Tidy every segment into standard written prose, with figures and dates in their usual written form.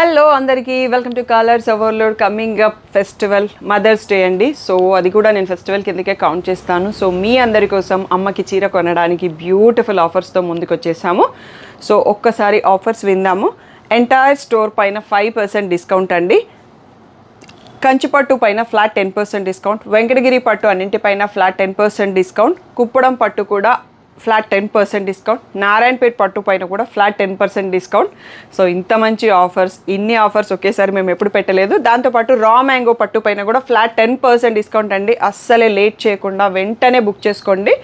Hello అందరికీ welcome to colours Overload coming up festival Mother's Day అండి. So అది కూడా నేను ఫెస్టివల్ కిందకే కౌంట్ చేస్తాను. సో మీ అందరి కోసం అమ్మకి చీర కొనడానికి బ్యూటిఫుల్ ఆఫర్స్తో ముందుకు వచ్చేసాము. సో ఒక్కసారి ఆఫర్స్ విందాము. ఎంటైర్ స్టోర్ పైన 5% డిస్కౌంట్ అండి. కంచిపట్టు పైన ఫ్లాట్ 10% డిస్కౌంట్, వెంకటగిరి పట్టు అన్నింటిపైన ఫ్లాట్ 10% డిస్కౌంట్, కుప్పడం పట్టు కూడా ఫ్లాట్ 10% డిస్కౌంట్, నారాయణపేట్ పట్టు పైన కూడా ఫ్లాట్ 10% డిస్కౌంట్. సో ఇంత మంచి ఆఫర్స్, ఇన్ని ఆఫర్స్ ఒకేసారి మేము ఎప్పుడు పెట్టలేదు. దాంతోపాటు రా మ్యాంగో పట్టు పైన కూడా ఫ్లాట్ 10% డిస్కౌంట్ అండి. అస్సలే లేట్ చేయకుండా వెంటనే బుక్ చేసుకోండి.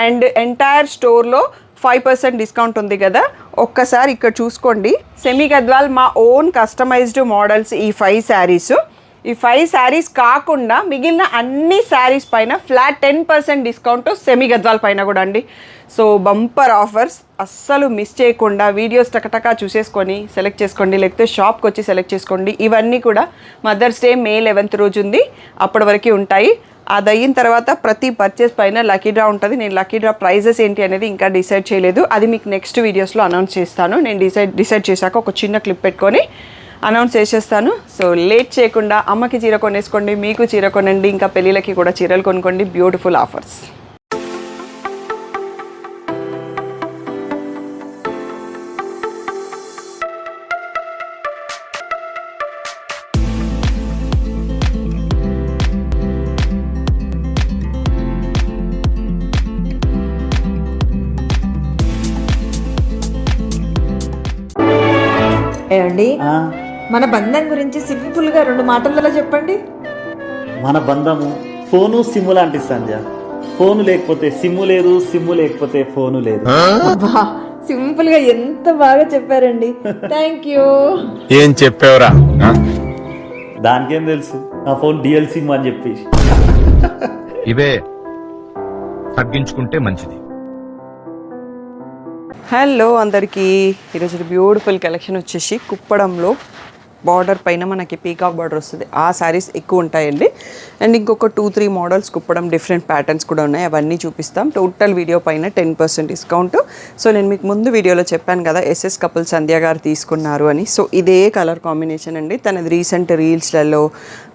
అండ్ ఎంటైర్ స్టోర్లో 5% డిస్కౌంట్ ఉంది కదా, ఒక్కసారి ఇక్కడ చూసుకోండి. సెమీ గద్వాల్ మా ఓన్ కస్టమైజ్డ్ మోడల్స్ ఈ 5 శారీస్. ఈ 5 శారీస్ కాకుండా మిగిలిన అన్ని శారీస్ పైన ఫ్లాట్ 10% డిస్కౌంట్ సెమీ గద్వాల్ పైన కూడా అండి. సో బంపర్ ఆఫర్స్, అస్సలు మిస్ చేయకుండా వీడియోస్ టకటకా చూసేసుకొని సెలెక్ట్ చేసుకోండి, లేకపోతే షాప్కి వచ్చి సెలెక్ట్ చేసుకోండి. ఇవన్నీ కూడా మదర్స్ డే May 11th రోజు ఉంది, అప్పటి వరకు ఉంటాయి. అది అయిన తర్వాత ప్రతి పర్చేస్ పైన లక్కీ డ్రా ఉంటుంది. నేను లక్కీ డ్రా ప్రైజెస్ ఏంటి అనేది ఇంకా డిసైడ్ చేయలేదు, అది మీకు నెక్స్ట్ వీడియోస్లో అనౌన్స్ చేస్తాను. నేను డిసైడ్ చేశాక ఒక చిన్న క్లిప్ పెట్టుకొని అనౌన్స్ చేసేస్తాను. సో లేట్ చేయకుండా అమ్మకి చీర కొనేసుకోండి, మీకు చీర కొనండి, ఇంకా పెళ్ళిళ్ళకి కూడా చీరలు కొనుక్కోండి. Beautiful offers. ఏమండి, మన బంధం గురించి సింపుల్ గా 2 మాటలలో చెప్పండి. మన బంధము ఫోను సిమ్ము లాంటి సంధ్య. ఫోను లేకపోతే సిమ్ము లేదు, సిమ్ము లేకపోతే ఫోను లేదు. సింపుల్ గా ఎంత బాగా చెప్పారండి. Thank you. ఏం చెప్పావురా? దానికేం తెలుసు, నా ఫోన్ డిఎల్ సిమ్ అని చెప్పి. ఇవే తగ్గించుకుంటే మంచిది. హలో అందరికీ, ఈరోజు బ్యూటిఫుల్ కలెక్షన్ వచ్చేసి కుప్పడంలో బార్డర్ పైన మనకి పీకాక్ బార్డర్ వస్తుంది. ఆ శారీస్ ఎక్కువ ఉంటాయండి. అండ్ ఇంకొక 2-3 మోడల్స్ కుప్పడం డిఫరెంట్ ప్యాటర్న్స్ కూడా ఉన్నాయి, అవన్నీ చూపిస్తాం. టోటల్ వీడియో పైన 10% డిస్కౌంట్. సో నేను మీకు ముందు వీడియోలో చెప్పాను కదా, ఎస్ఎస్ కపుల్ సంధ్య గారు తీసుకున్నారు అని. సో ఇదే కలర్ కాంబినేషన్ అండి. తనది రీసెంట్ రీల్స్లలో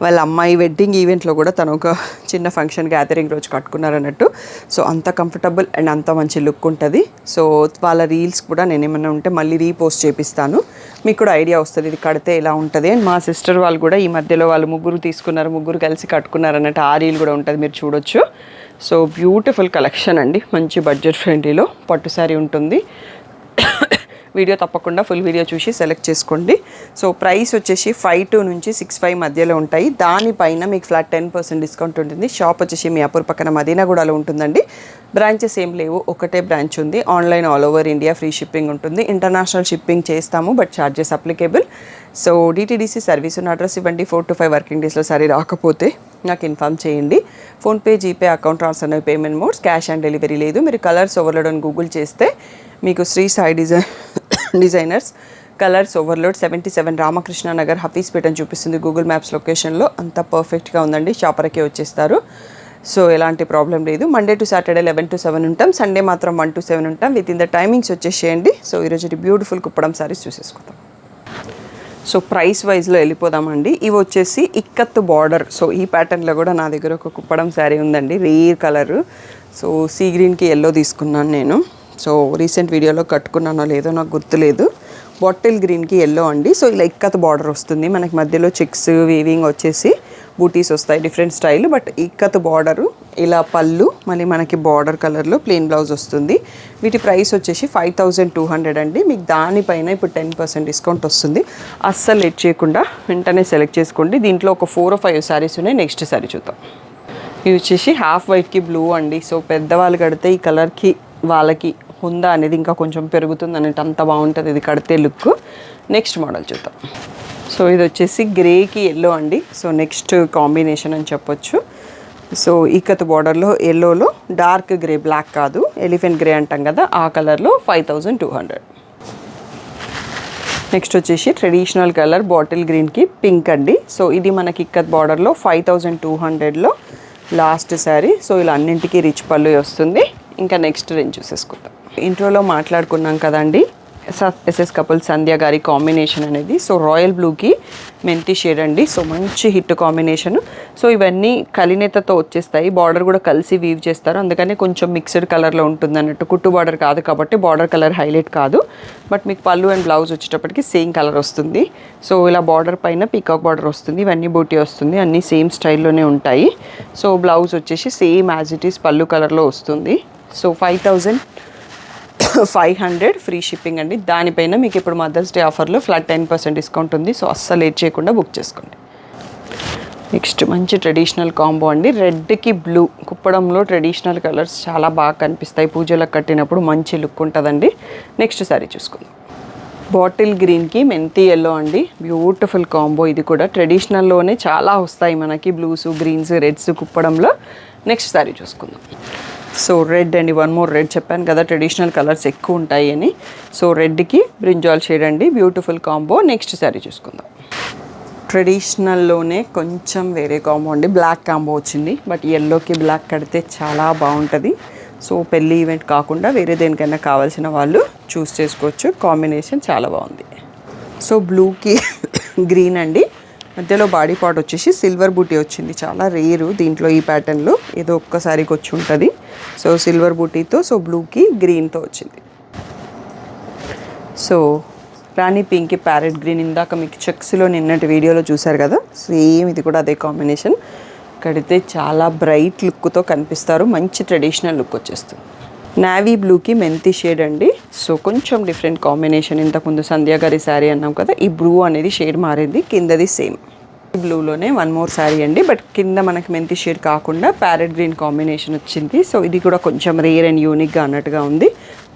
వాళ్ళ అమ్మాయి వెడ్డింగ్ ఈవెంట్లో కూడా తను ఒక చిన్న ఫంక్షన్ గ్యాదరింగ్ రోజు కట్టుకున్నారు అన్నట్టు. సో అంత కంఫర్టబుల్ అండ్ అంత మంచి లుక్ ఉంటుంది. సో వాళ్ళ రీల్స్ కూడా నేను ఏమైనా ఉంటే మళ్ళీ రీపోస్ట్ చేపిస్తాను, మీకు కూడా ఐడియా వస్తుంది ఇది కడితే ఎలా ఉంటుంది. అండ్ మా సిస్టర్ వాళ్ళు కూడా ఈ మధ్యలో వాళ్ళు ముగ్గురు తీసుకున్నారు, ముగ్గురు కలిసి కట్టుకున్నారు అన్నట్టు ఆ రీల్ కూడా ఉంటుంది, మీరు చూడొచ్చు. సో బ్యూటిఫుల్ కలెక్షన్ అండి, మంచి బడ్జెట్ ఫ్రెండ్లీలో పట్టు శారీ ఉంటుంది. వీడియో తప్పకుండా ఫుల్ వీడియో చూసి సెలెక్ట్ చేసుకోండి. సో ప్రైస్ వచ్చేసి 52 నుంచి 65 మధ్యలో ఉంటాయి. దానిపైన మీకు ఫ్లాట్ 10% డిస్కౌంట్ ఉంటుంది. షాప్ వచ్చేసి మీ అపూర్ పక్కన మదీనాగూడలో ఉంటుందండి. బ్రాంచెస్ ఏం లేవు, ఒకటే బ్రాంచ్ ఉంది. Online all over India free shipping ఉంటుంది. ఇంటర్నేషనల్ షిప్పింగ్ చేస్తాము, but charges applicable. So DTDC service ఉన్న అడ్రస్ ఇవ్వండి. 4 to 5 వర్కింగ్ డేస్లో సరే రాకపోతే నాకు ఇన్ఫామ్ చేయండి. ఫోన్పే, జీపే, అకౌంట్ ట్రాన్స్ఫర్ అనేవి payment modes. Cash on delivery లేదు. మీరు కలర్స్ ఓవర్లోడ్ అని గూగుల్ చేస్తే మీకు Sri Sai designers Colours Overload 77 Ramakrishna Nagar Hafeezpet అని చూపిస్తుంది గూగుల్ మ్యాప్స్ లొకేషన్లో. అంత పర్ఫెక్ట్గా ఉందండి, షాపర్కే వచ్చేస్తారు. సో ఎలాంటి ప్రాబ్లం లేదు. మండే టు సాటర్డే 11 to 7 ఉంటాం, సండే మాత్రం 1 to 7 ఉంటాం. విత్ ఇన్ ద టైమింగ్స్ వచ్చేసేయండి. సో ఈరోజు బ్యూటిఫుల్ కుప్పడం సారీస్ చూసేసుకుంటాం. సో ప్రైస్ వైజ్లో వెళ్ళిపోదామండి. ఇవి వచ్చేసి ఇక్కత్ బార్డర్. సో ఈ ప్యాటర్న్లో కూడా నా దగ్గర ఒక కుప్పడం శారీ ఉందండి, రేర్ కలర్. సో సీ గ్రీన్కి ఎల్లో తీసుకున్నాను నేను. సో రీసెంట్ వీడియోలో కట్టుకున్నానో లేదో నాకు గుర్తులేదు. బాటిల్ గ్రీన్కి ఎల్లో అండి. సో ఇలా ఇక్కత్ బార్డర్ వస్తుంది మనకి, మధ్యలో చెక్స్ వీవింగ్ వచ్చేసి బూటీస్ వస్తాయి, different style. But ikat border, ఇలా పళ్ళు, మళ్ళీ మనకి బార్డర్ కలర్లో ప్లెయిన్ బ్లౌజ్ వస్తుంది. వీటి ప్రైస్ వచ్చేసి 5200 అండి. మీకు దానిపైన ఇప్పుడు 10% డిస్కౌంట్ వస్తుంది. అస్సలు లేట్ చేయకుండా వెంటనే సెలెక్ట్ చేసుకోండి. దీంట్లో ఒక 4 or 5 శారీస్ ఉన్నాయి. నెక్స్ట్ శారీ చూద్దాం. ఇవి వచ్చేసి హాఫ్ వైట్కి బ్లూ అండి. సో పెద్దవాళ్ళు కడితే ఈ కలర్కి వాళ్ళకి హుందా అనేది ఇంకా కొంచెం పెరుగుతుంది అన్నట్టు, అంత బాగుంటుంది ఇది కడితే లుక్. నెక్స్ట్ మోడల్ చూద్దాం. సో ఇది వచ్చేసి గ్రేకి ఎల్లో అండి. సో నెక్స్ట్ కాంబినేషన్ అని చెప్పొచ్చు. సో ఇక్కత్ బార్డర్లో ఎల్లోలో డార్క్ గ్రే, బ్లాక్ కాదు, ఎలిఫెంట్ గ్రే అంటాం కదా, ఆ కలర్లో 5200. నెక్స్ట్ వచ్చేసి ట్రెడిషనల్ కలర్ బాటిల్ గ్రీన్కి పింక్ అండి. సో ఇది మనకి ఇక్కత్ బార్డర్లో 5200లో లాస్ట్ శారీ. సో ఇలా అన్నింటికీ రిచ్ పళ్ళు వస్తుంది. ఇంకా నెక్స్ట్ రేంజ్ చూసేసుకుందాం. ఇంట్రోలో మాట్లాడుకున్నాం కదండి, ఎస్ఎస్ కపుల్ సంధ్య గారి కాంబినేషన్ అనేది. సో రాయల్ బ్లూకి మెంతి షేడ్ అండి. సో మంచి హిట్ కాంబినేషన్. సో ఇవన్నీ కలినేతతో వచ్చేస్తాయి. బార్డర్ కూడా కలిసి వీవ్ చేస్తారు, అందుకని కొంచెం మిక్స్డ్ కలర్లో ఉంటుంది అన్నట్టు. కుట్టు బార్డర్ కాదు కాబట్టి బార్డర్ కలర్ హైలైట్ కాదు, బట్ మీకు పళ్ళు అండ్ బ్లౌజ్ వచ్చేటప్పటికి సేమ్ కలర్ వస్తుంది. సో ఇలా బార్డర్ పైన పీకాక్ బార్డర్ వస్తుంది, ఇవన్నీ బూటీ వస్తుంది, అన్నీ సేమ్ స్టైల్లోనే ఉంటాయి. సో బ్లౌజ్ వచ్చేసి సేమ్ యాజ్ ఇట్ ఈస్ పళ్ళు కలర్లో వస్తుంది. సో 5500 ఫ్రీ షిప్పింగ్ అండి. దానిపైన మీకు ఇప్పుడు మదర్స్ డే ఆఫర్లో ఫ్లాట్ 10% డిస్కౌంట్ ఉంది. సో అస్సలు లేట్ చేయకుండా బుక్ చేసుకోండి. నెక్స్ట్ మంచి ట్రెడిషనల్ కాంబో అండి. రెడ్కి బ్లూ, కుప్పడంలో ట్రెడిషనల్ కలర్స్ చాలా బాగా కనిపిస్తాయి, పూజలకు కట్టినప్పుడు మంచి లుక్ ఉంటుందండి. నెక్స్ట్ సారీ చూసుకుందాం. బాటిల్ గ్రీన్కి మెంతి ఎల్లో అండి. Beautiful combo. ఇది కూడా ట్రెడిషనల్లోనే చాలా వస్తాయి మనకి, బ్లూస్, గ్రీన్స్, రెడ్స్ కుప్పడంలో. నెక్స్ట్ సారీ చూసుకుందాం. సో రెడ్ అండి, వన్ మోర్ రెడ్. చెప్పాను కదా ట్రెడిషనల్ కలర్స్ ఎక్కువ ఉంటాయి అని. సో రెడ్కి బ్రింజాల్ షేడ్ అండి, బ్యూటిఫుల్ కాంబో. నెక్స్ట్ సారీ చూసుకుందాం. ట్రెడిషనల్లోనే కొంచెం వేరే కాంబో అండి, బ్లాక్ కాంబో వచ్చింది, బట్ ఎల్లోకి బ్లాక్ కడితే చాలా బాగుంటుంది. సో పెళ్ళి ఈవెంట్ కాకుండా వేరే దేనికైనా కావాల్సిన వాళ్ళు చూస్ చేసుకోవచ్చు. కాంబినేషన్ చాలా బాగుంది. సో బ్లూకి గ్రీన్ అండి, మధ్యలో బాడీ పార్ట్ వచ్చేసి సిల్వర్ బూటీ వచ్చింది. చాలా రేరు దీంట్లో, ఈ ప్యాటర్న్లో ఏదో ఒక్కసారికి వచ్చి ఉంటుంది. సో సిల్వర్ బూటీతో, సో బ్లూకి గ్రీన్తో వచ్చింది. సో రాణి పింక్కి ప్యారెట్ గ్రీన్. ఇందాక మీకు చెక్స్లో నిన్నటి వీడియోలో చూసారు కదా, సేమ్ ఇది కూడా అదే కాంబినేషన్. కడితే చాలా బ్రైట్ లుక్తో కనిపిస్తారు, మంచి ట్రెడిషనల్ లుక్ వచ్చేస్తుంది. నావీ బ్లూకి మెంతి షేడ్ అండి. సో కొంచెం డిఫరెంట్ కాంబినేషన్. ఇంతకుముందు సంధ్య గారి శారీ అన్నాం కదా, ఈ బ్లూ అనేది షేడ్ మారింది, కిందది సేమ్. బ్లూలోనే వన్ మోర్ శారీ అండి, బట్ కింద మనకి మెంతి షేడ్ కాకుండా ప్యారెట్ గ్రీన్ కాంబినేషన్ వచ్చింది. సో ఇది కూడా కొంచెం రేర్ అండ్ యూనిక్గా అన్నట్టుగా ఉంది.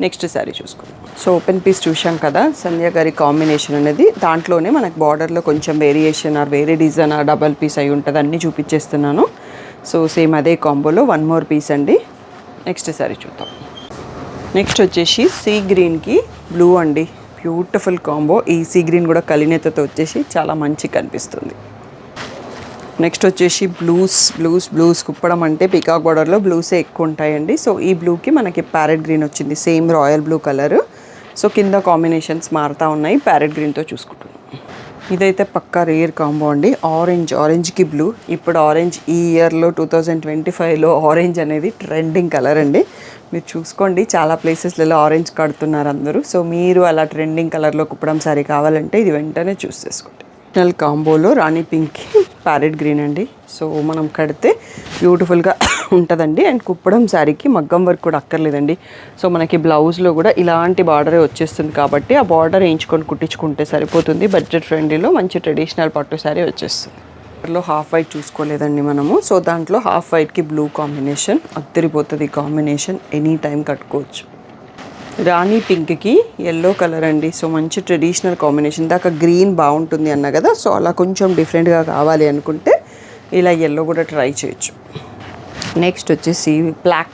నెక్స్ట్ శారీ చూసుకుందాం. సో ఓపెన్ పీస్ చూసాం కదా, సంధ్య గారి కాంబినేషన్ అనేది. దాంట్లోనే మనకు బార్డర్లో కొంచెం వేరియేషన్ ఆర్ వేరే డిజైన్ ఆర్ డబల్ పీస్ అయి ఉంటుంది, అన్నీ చూపించేస్తున్నాను. సో సేమ్ అదే కాంబోలో వన్ మోర్ పీస్ అండి. నెక్స్ట్ శారీ చూద్దాం. నెక్స్ట్ వచ్చేసి సీ గ్రీన్కి బ్లూ అండి, బ్యూటిఫుల్ కాంబో. ఈ సీ గ్రీన్ కూడా కలినేతతో వచ్చేసి చాలా మంచి కనిపిస్తుంది. నెక్స్ట్ వచ్చేసి బ్లూస్ కుప్పడం అంటే పికాక్ బార్డర్లో బ్లూసే ఎక్కువ ఉంటాయండి. సో ఈ బ్లూకి మనకి ప్యారెట్ గ్రీన్ వచ్చింది, same royal blue colour. So కింద కాంబినేషన్స్ మారుతూ ఉన్నాయి, ప్యారెట్ గ్రీన్తో చూసుకుంటున్నాం. ఇదైతే పక్కా రేర్ కాంబో అండి. ఆరెంజ్కి బ్లూ. ఇప్పుడు ఆరెంజ్ ఈ ఇయర్లో 2025లో ఆరెంజ్ అనేది ట్రెండింగ్ కలర్ అండి. మీరు చూసుకోండి, చాలా ప్లేసెస్లలో ఆరెంజ్ కడుతున్నారు అందరూ. సో మీరు అలా ట్రెండింగ్ కలర్లో కుప్పడం సారీ కావాలంటే ఇది వెంటనే చూస్ చేసుకోండి. ఒరిజినల్ కాంబోలో రాణి పింక్కి ప్యారెట్ గ్రీన్ అండి. సో మనం కడితే బ్యూటిఫుల్గా ఉంటుందండి. అండ్ కుప్పడం శారీకి మగ్గం వర్క్ కూడా అక్కర్లేదండి. సో మనకి బ్లౌజ్లో కూడా ఇలాంటి బార్డరే వచ్చేస్తుంది కాబట్టి ఆ బార్డర్ వేయించుకొని కుట్టించుకుంటే సరిపోతుంది. బడ్జెట్ ఫ్రెండ్లీలో మంచి ట్రెడిషనల్ పట్టు శారీ వచ్చేస్తుంది. లో హాఫ్ వైట్ చూసుకోలేదండి మనము. సో దాంట్లో హాఫ్ వైట్కి బ్లూ కాంబినేషన్ అద్దరిపోతుంది. ఈ కాంబినేషన్ ఎనీ టైం కట్టుకోవచ్చు. రాణి పింక్కి ఎల్లో కలర్ అండి. సో మంచి ట్రెడిషనల్ కాంబినేషన్. దాకా గ్రీన్ బాగుంటుంది అన్న కదా, సో అలా కొంచెం డిఫరెంట్గా కావాలి అనుకుంటే ఇలా ఎల్లో కూడా ట్రై చేయొచ్చు. నెక్స్ట్ వచ్చేసి బ్లాక్.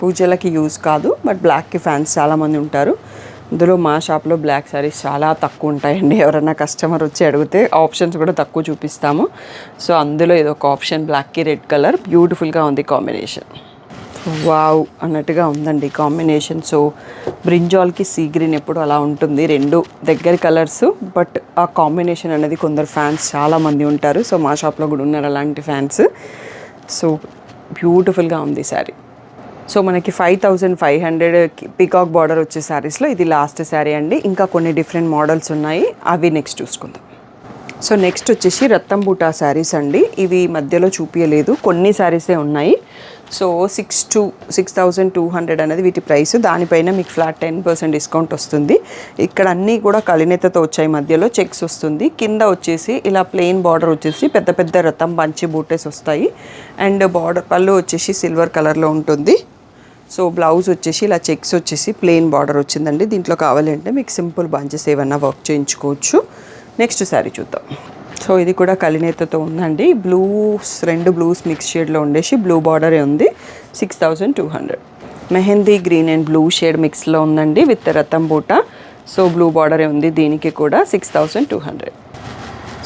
పూజలకి యూజ్ కాదు, బట్ బ్లాక్కి ఫ్యాన్స్ చాలామంది ఉంటారు. ఇందులో మా షాప్లో బ్లాక్ శారీస్ చాలా తక్కువ ఉంటాయండి. ఎవరైనా కస్టమర్ వచ్చి అడిగితే ఆప్షన్స్ కూడా తక్కువ చూపిస్తాము. సో అందులో ఏదో ఒక ఆప్షన్ బ్లాక్కి రెడ్ కలర్, బ్యూటిఫుల్గా ఉంది కాంబినేషన్. వావ్ అన్నట్టుగా ఉందండి కాంబినేషన్. సో బ్రింజాల్కి సీ గ్రీన్ ఎప్పుడు అలా ఉంటుంది, రెండు దగ్గర కలర్స్, బట్ ఆ కాంబినేషన్ అనేది కొందరు ఫ్యాన్స్ చాలామంది ఉంటారు. సో మా షాప్లో కూడా ఉన్నారు అలాంటి ఫ్యాన్స్. సో బ్యూటిఫుల్గా ఉంది శారీ. సో మనకి 5500 పీకాక్ బార్డర్ వచ్చే శారీస్లో ఇది లాస్ట్ శారీ అండి. ఇంకా కొన్ని డిఫరెంట్ మోడల్స్ ఉన్నాయి, అవి నెక్స్ట్ చూసుకుందాం. సో నెక్స్ట్ వచ్చేసి రత్తం బూటా శారీస్ అండి. ఇవి మధ్యలో చూపించలేదు, కొన్ని శారీసే ఉన్నాయి. సో 6200 అనేది వీటి ప్రైస్. దానిపైన మీకు ఫ్లాట్ 10% డిస్కౌంట్ వస్తుంది. ఇక్కడ అన్నీ కూడా కలినేతతో వచ్చాయి, మధ్యలో చెక్స్ వస్తుంది. కింద వచ్చేసి ఇలా ప్లెయిన్ బార్డర్ వచ్చేసి పెద్ద పెద్ద రతం బంచి బూటెస్ వస్తాయి. అండ్ బార్డర్ పళ్ళు వచ్చేసి సిల్వర్ కలర్లో ఉంటుంది. సో బ్లౌజ్ వచ్చేసి ఇలా చెక్స్ వచ్చేసి ప్లెయిన్ బార్డర్ వచ్చిందండి. దీంట్లో కావాలంటే మీకు సింపుల్ బంచెస్ ఏమన్నా వర్క్ చేయించుకోవచ్చు. నెక్స్ట్ శారీ చూద్దాం. సో ఇది కూడా కలినేతతో ఉందండి. రెండు బ్లూస్ మిక్స్ షేడ్లో ఉండేసి బ్లూ బార్డరే ఉంది. 6200. Mehndi green and blue shade మిక్స్లో ఉందండి విత్ రతం బూటా. సో బ్లూ బార్డరే ఉంది దీనికి కూడా. 6200.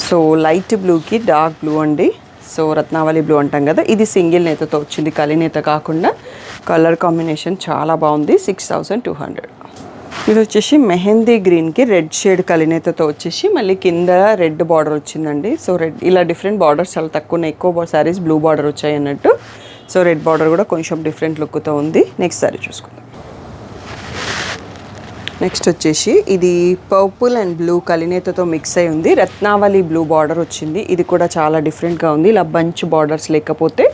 సో లైట్ బ్లూకి డార్క్ బ్లూ అండి. సో రత్నావళి బ్లూ అంటాం కదా, ఇది సింగిల్ నేతతో వచ్చింది, కలినేత కాకుండా. కలర్ కాంబినేషన్ చాలా బాగుంది. 6200. ఇది వచ్చేసి మెహందీ గ్రీన్కి రెడ్ షేడ్ కలినేతతో వచ్చేసి మళ్ళీ కింద రెడ్ బార్డర్ వచ్చిందండి. సో రెడ్ ఇలా డిఫరెంట్ బార్డర్స్ చాలా తక్కువ ఉన్నాయి. ఎక్కువ శారీస్ బ్లూ బార్డర్ వచ్చాయి అన్నట్టు. సో రెడ్ బార్డర్ కూడా కొంచెం డిఫరెంట్ లుక్తో ఉంది. నెక్స్ట్ శారీ చూసుకుందాం. నెక్స్ట్ వచ్చేసి ఇది పర్పుల్ అండ్ బ్లూ కలినేతతో మిక్స్ అయి ఉంది. రత్నావళి బ్లూ బార్డర్ వచ్చింది. ఇది కూడా చాలా డిఫరెంట్గా ఉంది. ఇలా బంచ్ బార్డర్స్ లేకపోతే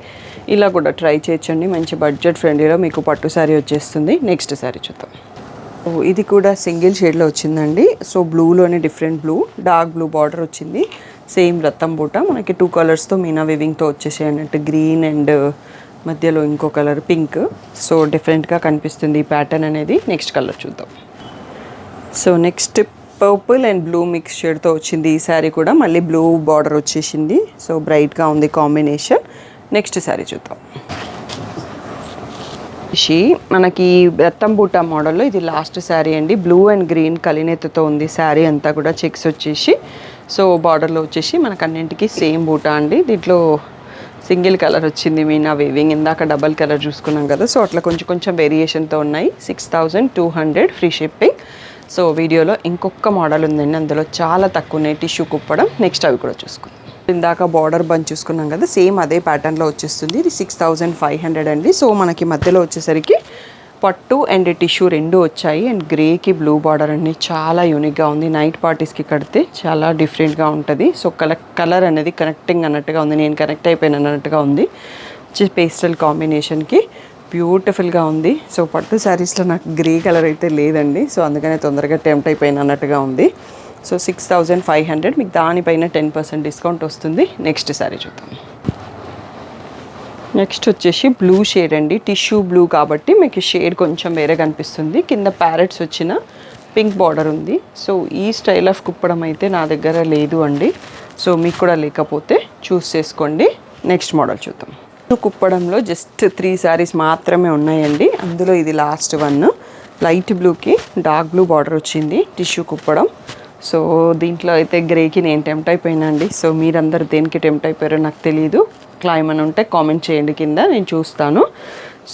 ఇలా కూడా ట్రై చేయొచ్చండి. మంచి బడ్జెట్ ఫ్రెండ్లీలో మీకు పట్టు శారీ వచ్చేస్తుంది. నెక్స్ట్ శారీ చూద్దాం. ఇది కూడా సింగిల్ షేడ్లో వచ్చిందండి. సో బ్లూలోనే different blue, dark blue border వచ్చింది. సేమ్ రత్తం బూట మనకి 2 కలర్స్తో మీనా వివింగ్తో వచ్చేసాయి అన్నట్టు. గ్రీన్ అండ్ మధ్యలో ఇంకో కలర్ పింక్. సో డిఫరెంట్గా కనిపిస్తుంది ఈ ప్యాటర్న్ అనేది. నెక్స్ట్ కలర్ చూద్దాం. So next purple and blue mix షేడ్తో వచ్చింది ఈ శారీ కూడా. మళ్ళీ బ్లూ బార్డర్ వచ్చేసింది. సో బ్రైట్గా ఉంది కాంబినేషన్. నెక్స్ట్ శారీ చూద్దాం. మనకి రత్తం బూటా మోడల్లో ఇది లాస్ట్ శారీ అండి. బ్లూ అండ్ గ్రీన్ కలినేతతో ఉంది శారీ అంతా కూడా. చెక్స్ వచ్చేసి సో బార్డర్లో వచ్చేసి మనకు అన్నింటికి సేమ్ బూటా అండి. దీంట్లో సింగిల్ కలర్ వచ్చింది మీనా వీవింగ్. ఇందాక డబల్ కలర్ చూసుకున్నాం కదా. సో అట్లా కొంచెం వేరియేషన్తో ఉన్నాయి. 6200 ఫ్రీ షిప్పింగ్. సో వీడియోలో ఇంకొక మోడల్ ఉందండి. అందులో చాలా తక్కువ ఉన్నాయి టిష్యూ కుప్పడం. నెక్స్ట్ అవి కూడా చూసుకుందాం. ఇందాక బార్డర్ బంచ్ చూసుకున్నాం కదా. సేమ్ అదే ప్యాటర్న్లో వచ్చేస్తుంది. ఇది 6500 అండి. సో మనకి మధ్యలో వచ్చేసరికి పట్టు అండ్ టిష్యూ రెండు వచ్చాయి. అండ్ గ్రేకి బ్లూ బార్డర్ అండి. చాలా యూనిక్గా ఉంది. నైట్ పార్టీస్కి కడితే చాలా డిఫరెంట్గా ఉంటుంది. సో కలర్ అనేది కనెక్టింగ్ అన్నట్టుగా ఉంది. నేను కనెక్ట్ అయిపోయాను అన్నట్టుగా ఉంది. పేస్టల్ కాంబినేషన్కి బ్యూటిఫుల్గా ఉంది. సో పట్టు శారీస్లో నాకు గ్రే కలర్ అయితే లేదండి. సో అందుకనే తొందరగా టెంప్ట్ అయిపోయిన అన్నట్టుగా ఉంది. సో 6500 మీకు దానిపైన 10% డిస్కౌంట్ వస్తుంది. నెక్స్ట్ శారీ చూద్దాం. నెక్స్ట్ వచ్చేసి బ్లూ షేడ్ అండి. టిష్యూ బ్లూ కాబట్టి మీకు షేడ్ కొంచెం వేరే కనిపిస్తుంది. కింద ప్యారెట్స్ వచ్చిన పింక్ బార్డర్ ఉంది. సో ఈ స్టైల్ ఆఫ్ కుప్పడం అయితే నా దగ్గర లేదు అండి. సో మీకు కూడా లేకపోతే చూస్ చేసుకోండి. నెక్స్ట్ మోడల్ చూద్దాం. కుప్పడంలో జస్ట్ 3 శారీస్ మాత్రమే ఉన్నాయండి. అందులో ఇది లాస్ట్ వన్. లైట్ బ్లూకి డార్క్ బ్లూ బార్డర్ వచ్చింది. టిష్యూ కుప్పడం. సో దీంట్లో అయితే గ్రేకి నేను టెంప్ట్ అయిపోయినండి. సో మీరందరూ దేనికి టెంప్ట్ అయిపోయారో నాకు తెలియదు. ఏమైనా ఉంటే కామెంట్ చేయండి కింద, నేను చూస్తాను.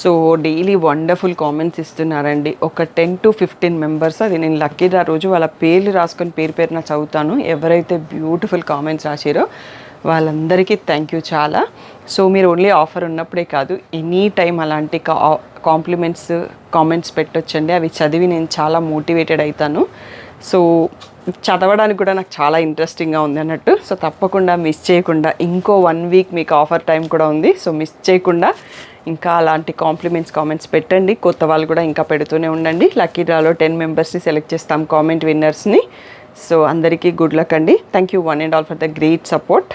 సో డైలీ వండర్ఫుల్ కామెంట్స్ ఇస్తున్నారండి. ఒక 10 to 15 మెంబర్స్. అది నేను లక్కీ డ్రా రోజు వాళ్ళ పేర్లు రాసుకొని పేరున చదువుతాను. ఎవరైతే బ్యూటిఫుల్ కామెంట్స్ రాశారో వాళ్ళందరికీ థ్యాంక్ యూ చాలా. సో మీరు ఓన్లీ ఆఫర్ ఉన్నప్పుడే కాదు, ఎనీ టైం అలాంటి కామెంట్స్ పెట్టొచ్చండి. అవి చదివి నేను చాలా మోటివేటెడ్ అవుతాను. సో చదవడానికి కూడా నాకు చాలా ఇంట్రెస్టింగ్గా ఉంది అన్నట్టు. సో తప్పకుండా మిస్ చేయకుండా, ఇంకో 1 వీక్ మీకు ఆఫర్ టైం కూడా ఉంది. సో మిస్ చేయకుండా ఇంకా అలాంటి కామెంట్స్ పెట్టండి. కొత్త వాళ్ళు కూడా ఇంకా పెడుతూనే ఉండండి. లక్కీ డ్రాలో 10 మెంబర్స్ని సెలెక్ట్ చేస్తాం, కామెంట్ విన్నర్స్ని. సో అందరికీ గుడ్ లక్ అండి. Thank you one and all for the great support.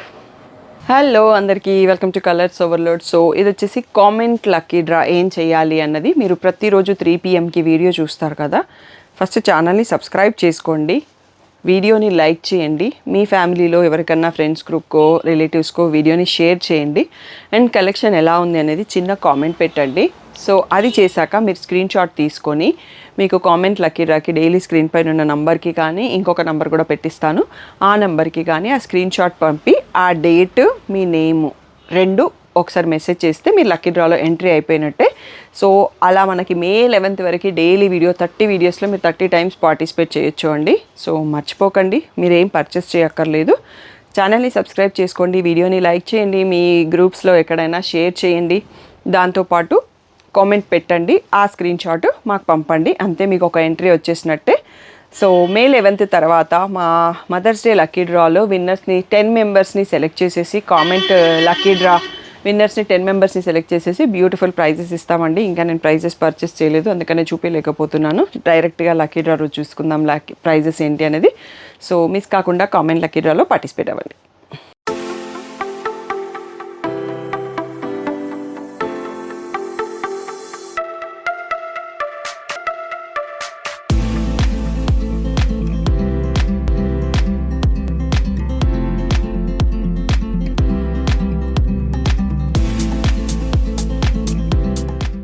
Hello అందరికీ, welcome to colours overload. So ఇది వచ్చేసి కామెంట్ లక్కీ డ్రా ఏం చేయాలి అన్నది. మీరు ప్రతిరోజు 3 PM వీడియో చూస్తారు కదా. ఫస్ట్ ఛానల్ని సబ్స్క్రైబ్ చేసుకోండి, వీడియోని లైక్ చేయండి, మీ ఫ్యామిలీలో ఎవరికన్నా ఫ్రెండ్స్ గ్రూప్కో రిలేటివ్స్కో వీడియోని షేర్ చేయండి. అండ్ కలెక్షన్ ఎలా ఉంది అనేది చిన్న కామెంట్ పెట్టండి. సో అది చేశాక మీరు స్క్రీన్ షాట్ తీసుకొని మీకు కామెంట్ లక్కీ డ్రాకి డైలీ స్క్రీన్ పైన ఉన్న నంబర్కి కానీ ఇంకొక నెంబర్ కూడా పెట్టిస్తాను, ఆ నెంబర్కి కానీ ఆ స్క్రీన్ షాట్ పంపి ఆ డేట్ మీ నేము 2 ఒకసారి మెసేజ్ చేస్తే మీరు లక్కీ డ్రాలో ఎంట్రీ అయిపోయినట్టే. సో అలా మనకి May 11th వరకు డైలీ వీడియో 30 వీడియోస్లో మీరు 30 టైమ్స్ పార్టిసిపేట్ చేయొచ్చు అండి. సో మర్చిపోకండి, మీరేం పర్చేస్ చేయక్కర్లేదు. ఛానల్ని సబ్స్క్రైబ్ చేసుకోండి, వీడియోని లైక్ చేయండి, మీ గ్రూప్స్లో ఎక్కడైనా షేర్ చేయండి, దాంతోపాటు కామెంట్ పెట్టండి, ఆ స్క్రీన్ షాట్ మాకు పంపండి. అంతే, మీకు ఒక ఎంట్రీ వచ్చేసినట్టే. సో May 11th తర్వాత మా మదర్స్ డే లక్కీ డ్రాలో విన్నర్స్ని 10 మెంబర్స్ని సెలెక్ట్ చేసేసి, కామెంట్ లక్కీ డ్రా విన్నర్స్ని 10 మెంబర్స్ని సెలెక్ట్ చేసేసి బ్యూటిఫుల్ ప్రైజెస్ ఇస్తామండి. ఇంకా నేను ప్రైజెస్ పర్చేస్ చేయలేదు, అందుకనే చూపించలేకపోతున్నాను. డైరెక్ట్గా లక్కీ డ్రా రోజు చూసుకుందాం ప్రైజెస్ ఏంటి అనేది. సో మిస్ కాకుండా కామెంట్ లక్కీ డ్రాలో పార్టిసిపేట్ అవ్వండి.